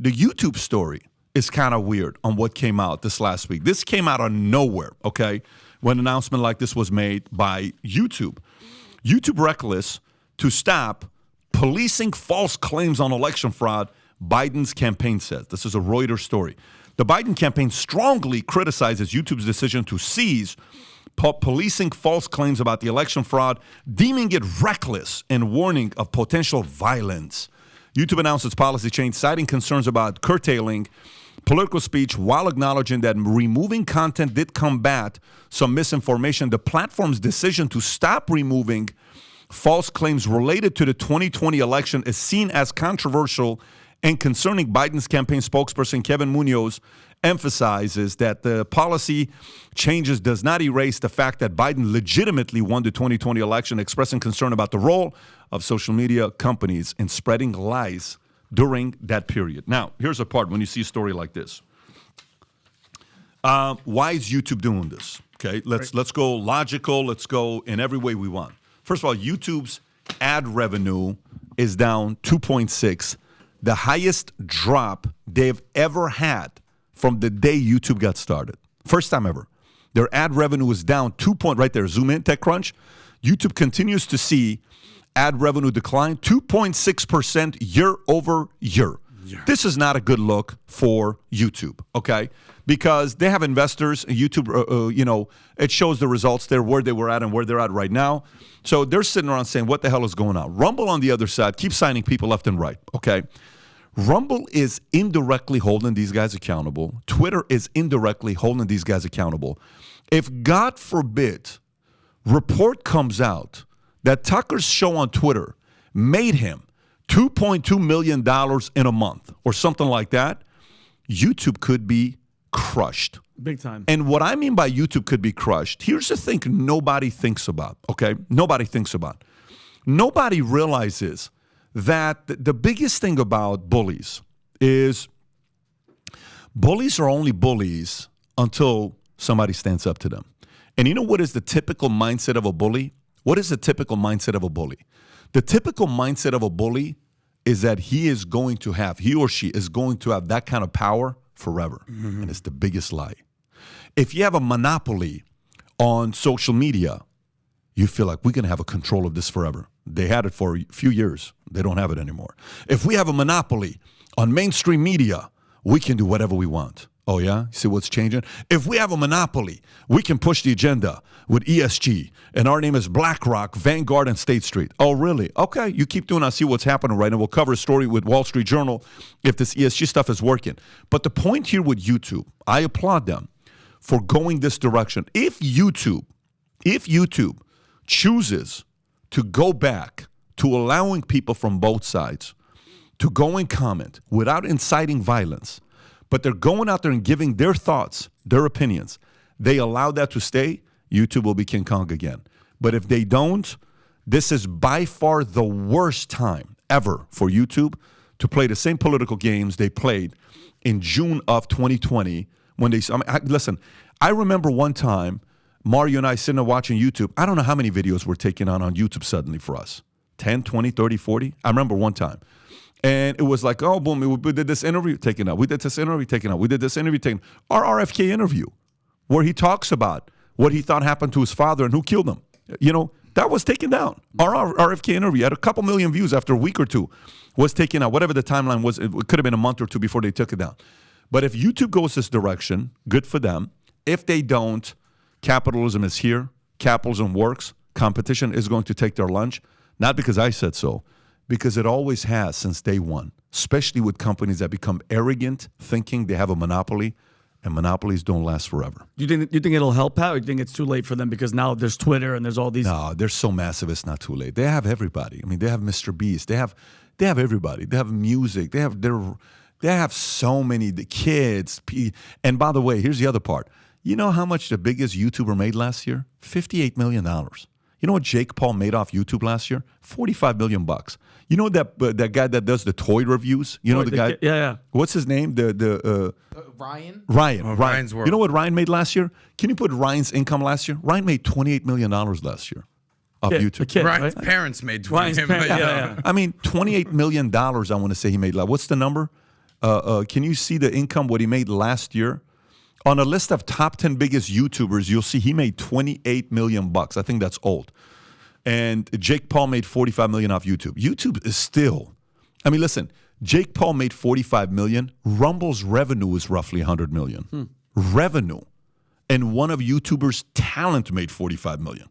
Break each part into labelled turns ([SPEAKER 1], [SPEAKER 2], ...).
[SPEAKER 1] The YouTube story is kind of weird on what came out this last week. This came out of nowhere, okay, when an announcement like this was made by YouTube. YouTube reckless to stop policing false claims on election fraud, Biden's campaign says. This is a Reuters story. The Biden campaign strongly criticizes YouTube's decision to cease policing false claims about the election fraud, deeming it reckless and warning of potential violence. YouTube announced its policy change, citing concerns about curtailing political speech while acknowledging that removing content did combat some misinformation. The platform's decision to stop removing false claims related to the 2020 election is seen as controversial and concerning. Biden's campaign spokesperson Kevin Munoz emphasizes that the policy changes does not erase the fact that Biden legitimately won the 2020 election, expressing concern about the role of social media companies in spreading lies during that period. Now, here's a part when you see a story like this. Why is YouTube doing this? Okay, let's go logical. Let's go in every way we want. First of all, YouTube's ad revenue is down 2.6, the highest drop they've ever had from the day YouTube got started. First time ever. Their ad revenue is down 2 point, right there, zoom in, TechCrunch. YouTube continues to see ad revenue decline 2.6% year over year. Yeah. This is not a good look for YouTube, okay? Because they have investors. YouTube, it shows the results there, where they were at and where they're at right now. So they're sitting around saying, what the hell is going on? Rumble, on the other side, keeps signing people left and right, okay? Rumble is indirectly holding these guys accountable. Twitter is indirectly holding these guys accountable. If, God forbid, report comes out that Tucker's show on Twitter made him $2.2 million in a month or something like that, YouTube could be crushed.
[SPEAKER 2] Big time.
[SPEAKER 1] And what I mean by YouTube could be crushed, here's the thing nobody thinks about, okay? Nobody thinks about. Nobody realizes that the biggest thing about bullies is bullies are only bullies until somebody stands up to them. And you know what is the typical mindset of a bully? What is the typical mindset of a bully? The typical mindset of a bully is that he or she is going to have that kind of power forever. Mm-hmm. And it's the biggest lie. If you have a monopoly on social media, you feel like we're going to have a control of this forever. They had it for a few years. They don't have it anymore. If we have a monopoly on mainstream media, we can do whatever we want. Oh, yeah? See what's changing? If we have a monopoly, we can push the agenda with ESG, and our name is BlackRock, Vanguard, and State Street. Oh, really? Okay, you keep doing. I see what's happening right now. We'll cover a story with Wall Street Journal if this ESG stuff is working. But the point here with YouTube, I applaud them for going this direction. If YouTube chooses to go back to allowing people from both sides to go and comment without inciting violence, but they're going out there and giving their thoughts, their opinions, they allow that to stay, YouTube will be King Kong again. But if they don't, this is by far the worst time ever for YouTube to play the same political games they played in June of 2020 when they, listen, I remember one time Mario and I sitting there watching YouTube. I don't know how many videos were taken on YouTube suddenly for us. 10, 20, 30, 40. I remember one time. And it was like, oh, boom, we did this interview, taken out. We did this interview, taken out. We did this interview, taken out. Our RFK interview, where he talks about what he thought happened to his father and who killed him. That was taken down. Our RFK interview had a couple million views after a week or two, was taken out. Whatever the timeline was, it could have been a month or two before they took it down. But if YouTube goes this direction, good for them. If they don't, capitalism is here. Capitalism works. Competition is going to take their lunch. Not because I said so, because it always has since day one, especially with companies that become arrogant, thinking they have a monopoly, and monopolies don't last forever.
[SPEAKER 2] You think it'll help out, or do you think it's too late for them because now there's Twitter and there's all these?
[SPEAKER 1] No, they're so massive it's not too late. They have everybody. I mean, they have Mr. Beast. They have everybody. They have music. They have so many, the kids. And by the way, here's the other part. You know how much the biggest YouTuber made last year? $58 million. You know what Jake Paul made off YouTube last year? $45 million. You know that guy that does the toy reviews? You know the guy?
[SPEAKER 2] Yeah.
[SPEAKER 1] What's his name?
[SPEAKER 3] Ryan?
[SPEAKER 1] Ryan.
[SPEAKER 3] Ryan's World.
[SPEAKER 1] You know what Ryan made last year? Can you put Ryan's income last year? Ryan made $28 million last year off YouTube.
[SPEAKER 2] The kid,
[SPEAKER 3] Ryan's
[SPEAKER 2] right?
[SPEAKER 3] parents made $28 million.
[SPEAKER 2] Yeah.
[SPEAKER 1] I mean, $28 million I want to say he made. What's the number? Can you see the income, what he made last year? On a list of top 10 biggest YouTubers, you'll see he made $28 million. I think that's old. And Jake Paul made $45 million off YouTube. YouTube is still, I mean, listen, Jake Paul made $45 million. Rumble's revenue is roughly $100 million. Revenue. And one of YouTuber's talent made $45 million.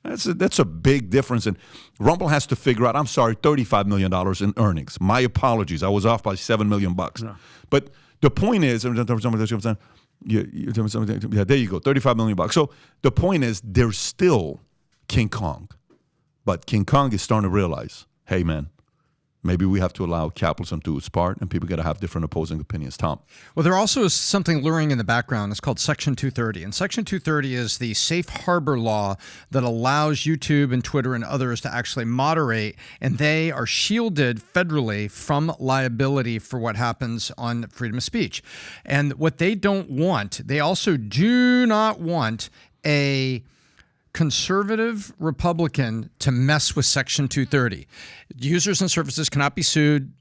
[SPEAKER 1] That's a big difference. And Rumble has to figure out, I'm sorry, $35 million in earnings. My apologies. I was off by $7 million. No. But the point is, yeah, there you go, $35 million. So the point is, there's still King Kong. But King Kong is starting to realize, hey, man, maybe we have to allow capitalism to its part, and people got to have different opposing opinions. Tom?
[SPEAKER 4] Well, there also is something luring in the background. It's called Section 230. And Section 230 is the safe harbor law that allows YouTube and Twitter and others to actually moderate, and they are shielded federally from liability for what happens on freedom of speech. And what they don't want, they also do not want a conservative Republican to mess with Section 230. Users and services cannot be sued,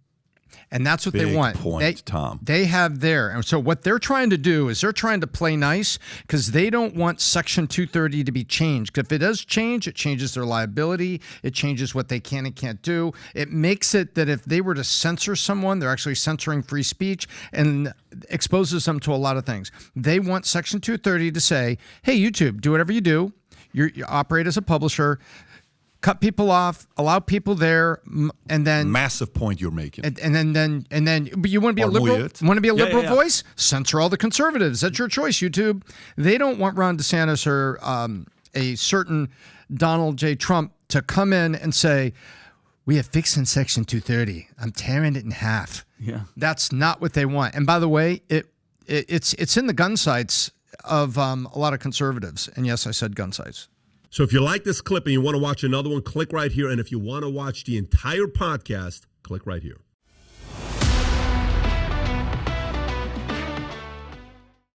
[SPEAKER 4] and that's what they want.
[SPEAKER 1] Tom.
[SPEAKER 4] They have there. And so what they're trying to do is they're trying to play nice because they don't want Section 230 to be changed. If it does change, it changes their liability. It changes what they can and can't do. It makes it that if they were to censor someone, they're actually censoring free speech and exposes them to a lot of things. They want Section 230 to say, hey, YouTube, do whatever you do. You operate as a publisher, cut people off, allow people there, and then
[SPEAKER 1] massive point you're making.
[SPEAKER 4] And then, but you want to be a liberal? Want to be a liberal voice? Censor all the conservatives. That's your choice, YouTube. They don't want Ron DeSantis or a certain Donald J. Trump to come in and say, we have fixing Section 230. I'm tearing it in half.
[SPEAKER 2] Yeah,
[SPEAKER 4] that's not what they want. And by the way, it's in the gun sights of a lot of conservatives. And yes, I said gun sites.
[SPEAKER 5] So if you like this clip and you want to watch another one, click right here. And if you want to watch the entire podcast, click right here.